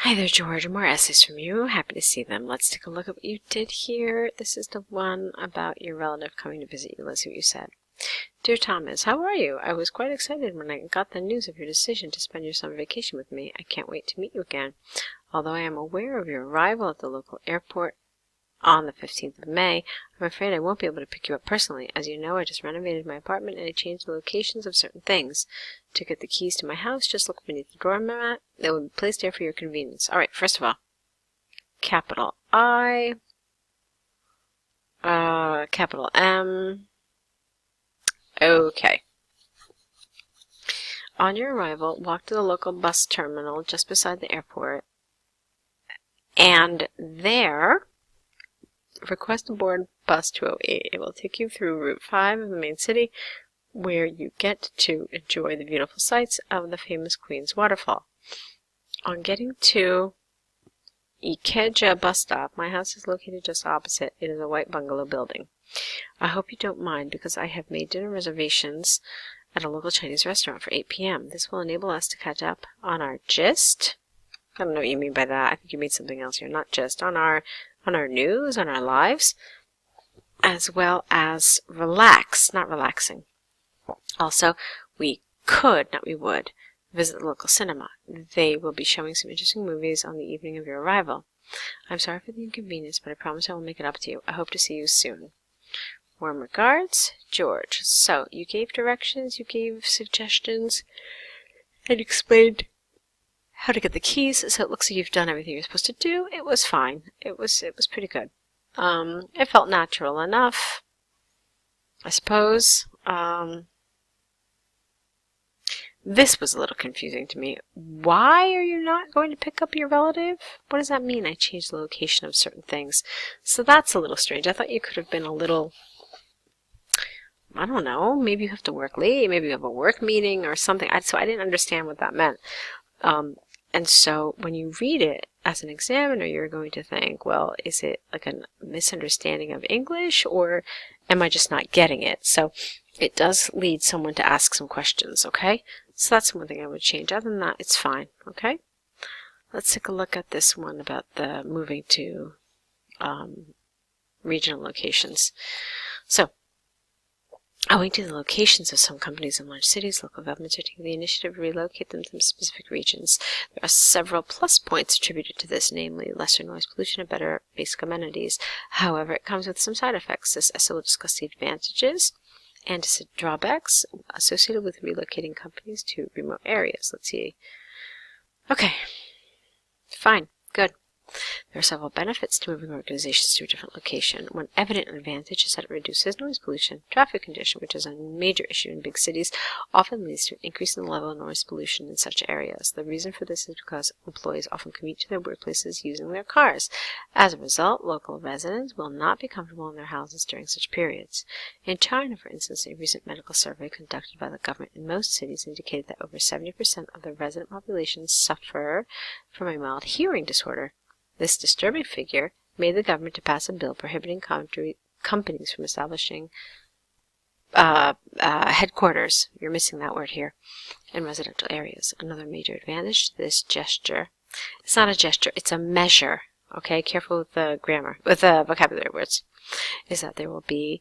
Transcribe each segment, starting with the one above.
Hi there, George. More essays from you. Happy to see them. Let's take a look at what you did here. This is the one about your relative coming to visit you. Let's see what you said. Dear Thomas, how are you? I was quite excited when I got the news of your decision to spend your summer vacation with me. I can't wait to meet you again. Although I am aware of your arrival at the local airport on the 15th of May, I'm afraid I won't be able to pick you up personally. As you know, I just renovated my apartment and I changed the locations of certain things. To get the keys to my house, just look beneath the door mat. They will be placed there for your convenience. All right, first of all, capital I, capital M. Okay. On your arrival, walk to the local bus terminal just beside the airport, and there request to board bus 208. It will take you through Route 5 of the main city, where you get to enjoy the beautiful sights of the famous Queen's Waterfall. On getting to Ikeja bus stop, my house is located just opposite. It is a white bungalow building. I hope you don't mind because I have made dinner reservations at a local Chinese restaurant for 8 p.m. This will enable us to catch up on our gist. I don't know what you mean by that. I think you mean something else here. Not just on our news, on our lives, as well as relax, not relaxing. Also, we could, not we would, visit the local cinema. They will be showing some interesting movies on the evening of your arrival. I'm sorry for the inconvenience, but I promise I will make it up to you. I hope to see you soon. Warm regards, George. So, you gave directions, you gave suggestions, and you explained how to get the keys, so it looks like you've done everything you're supposed to do. It was fine. It was pretty good. It felt natural enough, I suppose. This was a little confusing to me. Why are you not going to pick up your relative? What does that mean? I changed the location of certain things. So that's a little strange. I thought you could have been a little, I don't know, maybe you have to work late, maybe you have a work meeting or something. So I didn't understand what that meant. And so when you read it as an examiner, you're going to think, well, is it like a misunderstanding of English, or am I just not getting it? So it does lead someone to ask some questions, okay? So that's one thing I would change. Other than that, it's fine, okay? Let's take a look at this one about the moving to regional locations. So, owing to the locations of some companies in large cities, local governments are taking the initiative to relocate them to specific regions. There are several plus points attributed to this, namely lesser noise pollution and better basic amenities. However, it comes with some side effects. This essay will discuss the advantages and drawbacks associated with relocating companies to remote areas. Let's see. Okay. Fine. Good. There are several benefits to moving organizations to a different location. One evident advantage is that it reduces noise pollution. Traffic congestion, which is a major issue in big cities, often leads to an increase in the level of noise pollution in such areas. The reason for this is because employees often commute to their workplaces using their cars. As a result, local residents will not be comfortable in their houses during such periods. In China, for instance, a recent medical survey conducted by the government in most cities indicated that over 70% of the resident population suffer from a mild hearing disorder. This disturbing figure made the government to pass a bill prohibiting companies from establishing headquarters, you're missing that word here, in residential areas. Another major advantage to this gesture, it's not a gesture, it's a measure, okay, careful with the grammar, with the vocabulary words, is that there will be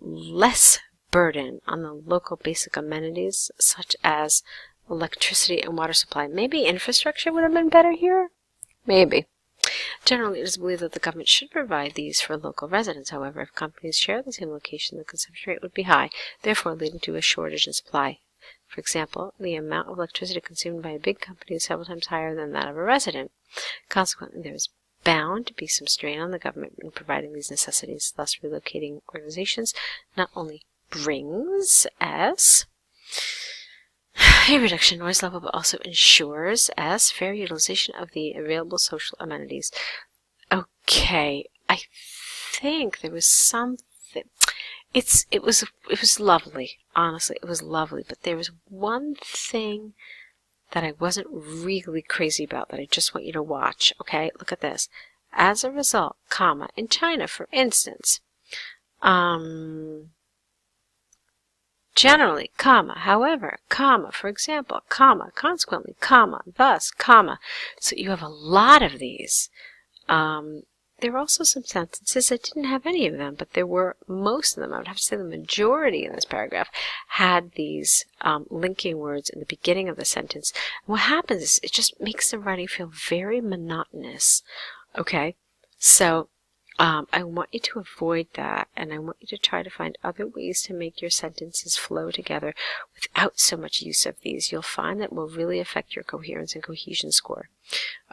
less burden on the local basic amenities such as electricity and water supply. Maybe infrastructure would have been better here? Maybe. Generally, it is believed that the government should provide these for local residents. However, if companies share the same location, the consumption rate would be high, therefore leading to a shortage in supply. For example, the amount of electricity consumed by a big company is several times higher than that of a resident. Consequently, there is bound to be some strain on the government in providing these necessities. Thus, relocating organizations not only brings us a reduction in noise level, but also ensures as fair utilization of the available social amenities. Okay, I think there was something. It was lovely. Honestly, it was lovely. But there was one thing that I wasn't really crazy about that I just want you to watch. Okay, look at this. As a result, in China, for instance, generally, comma, however, comma, for example, comma, consequently, comma, thus, comma. So you have a lot of these. There were also some sentences that didn't have any of them, but there were most of them. I would have to say the majority in this paragraph had these linking words in the beginning of the sentence. And what happens is it just makes the writing feel very monotonous. Okay? So I want you to avoid that, and I want you to try to find other ways to make your sentences flow together without so much use of these. You'll find that will really affect your coherence and cohesion score.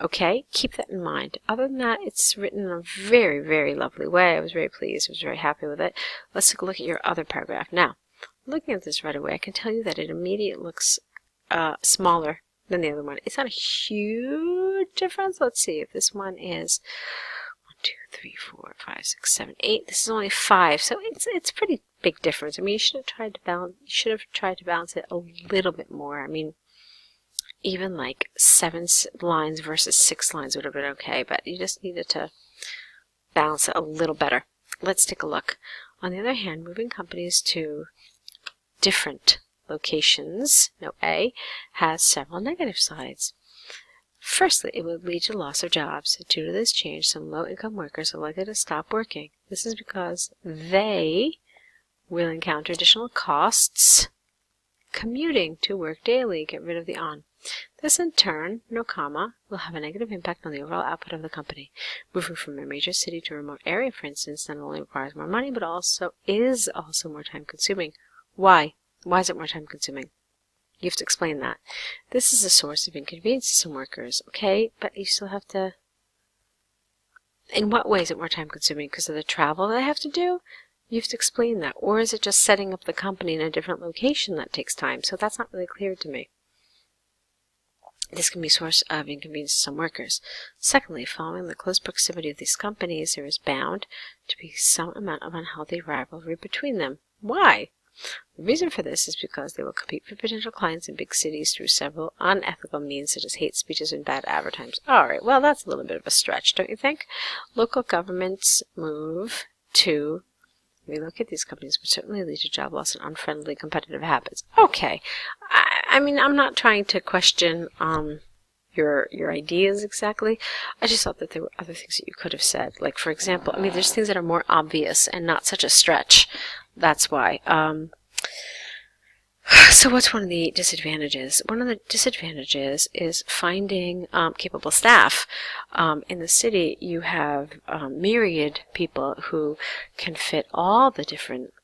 Okay? Keep that in mind. Other than that, it's written in a very, very lovely way. I was very pleased. I was very happy with it. Let's take a look at your other paragraph. Now, looking at this right away, I can tell you that it immediately looks smaller than the other one. It's not a huge difference. Let's see if this one is 2, 3, 4, 5, 6, 7, 8. This is only 5, so it's pretty big difference. I mean, you should have tried to balance it a little bit more. I mean, even like 7 lines versus 6 lines would have been okay, but you just needed to balance it a little better. Let's take a look. On the other hand, moving companies to different locations, note A, has several negative sides. Firstly, it would lead to loss of jobs. Due to this change, some low-income workers are likely to stop working. This is because they will encounter additional costs commuting to work daily. Get rid of the on. This, in turn, no comma, will have a negative impact on the overall output of the company. Moving from a major city to a remote area, for instance, not only requires more money, but is also more time-consuming. Why? Why is it more time-consuming? You have to explain that. This is a source of inconvenience to some workers, okay? But you still have to... In what way is it more time-consuming? Because of the travel they have to do? You have to explain that. Or is it just setting up the company in a different location that takes time? So that's not really clear to me. This can be a source of inconvenience to some workers. Secondly, following the close proximity of these companies, there is bound to be some amount of unhealthy rivalry between them. Why? The reason for this is because they will compete for potential clients in big cities through several unethical means such as hate speeches and bad advertisements. Alright, well that's a little bit of a stretch, don't you think? Local governments move to relocate these companies would certainly lead to job loss and unfriendly competitive habits. Okay, I mean, I'm not trying to question your ideas exactly. I just thought that there were other things that you could have said. Like, for example, I mean, there's things that are more obvious and not such a stretch. That's why. So what's one of the disadvantages? One of the disadvantages is finding capable staff. In the city, you have myriad people who can fit all the different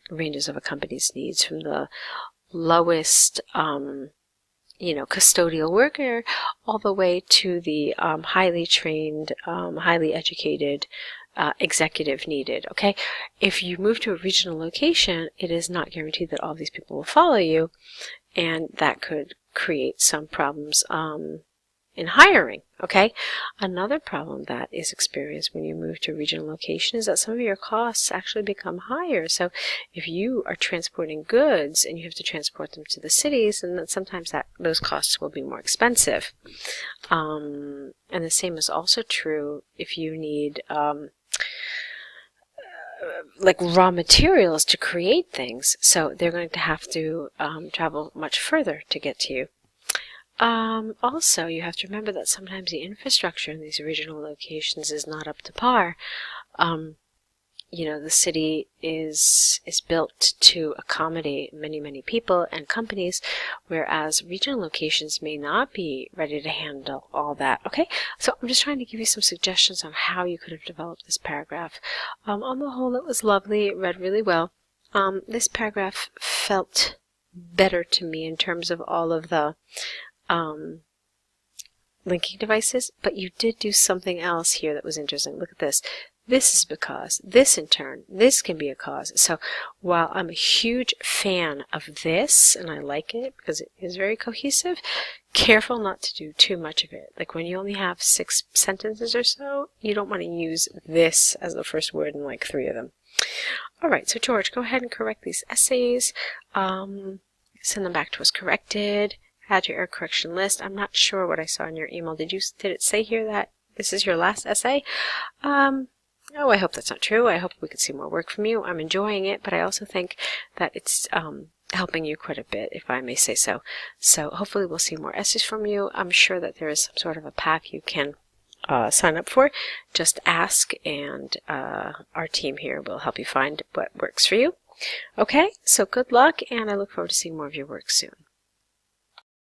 ranges of a company's needs, from the lowest custodial worker all the way to the highly trained, highly educated executive needed, okay? If you move to a regional location, it is not guaranteed that all these people will follow you, and that could create some problems in hiring, okay? Another problem that is experienced when you move to a regional location is that some of your costs actually become higher. So if you are transporting goods and you have to transport them to the cities, then sometimes those costs will be more expensive. And the same is also true if you need like raw materials to create things. So they're going to have to travel much further to get to you. Also, you have to remember that sometimes the infrastructure in these regional locations is not up to par. The city is built to accommodate many, many people and companies, whereas regional locations may not be ready to handle all that. Okay, so I'm just trying to give you some suggestions on how you could have developed this paragraph. On the whole, it was lovely. It read really well. This paragraph felt better to me in terms of all of the linking devices, but you did do something else here that was interesting. Look at this. This is because, this in turn, this can be a cause. So while I'm a huge fan of this, and I like it because it is very cohesive, careful not to do too much of it. Like when you only have 6 sentences or so, you don't want to use this as the first word in like 3 of them. Alright, so George, go ahead and correct these essays. Send them back to us corrected. Add to your error correction list. I'm not sure what I saw in your email. Did it say here that this is your last essay? Oh, I hope that's not true. I hope we could see more work from you. I'm enjoying it, but I also think that it's helping you quite a bit, if I may say so. So hopefully we'll see more essays from you. I'm sure that there is some sort of a pack you can sign up for. Just ask, and our team here will help you find what works for you. Okay, so good luck, and I look forward to seeing more of your work soon.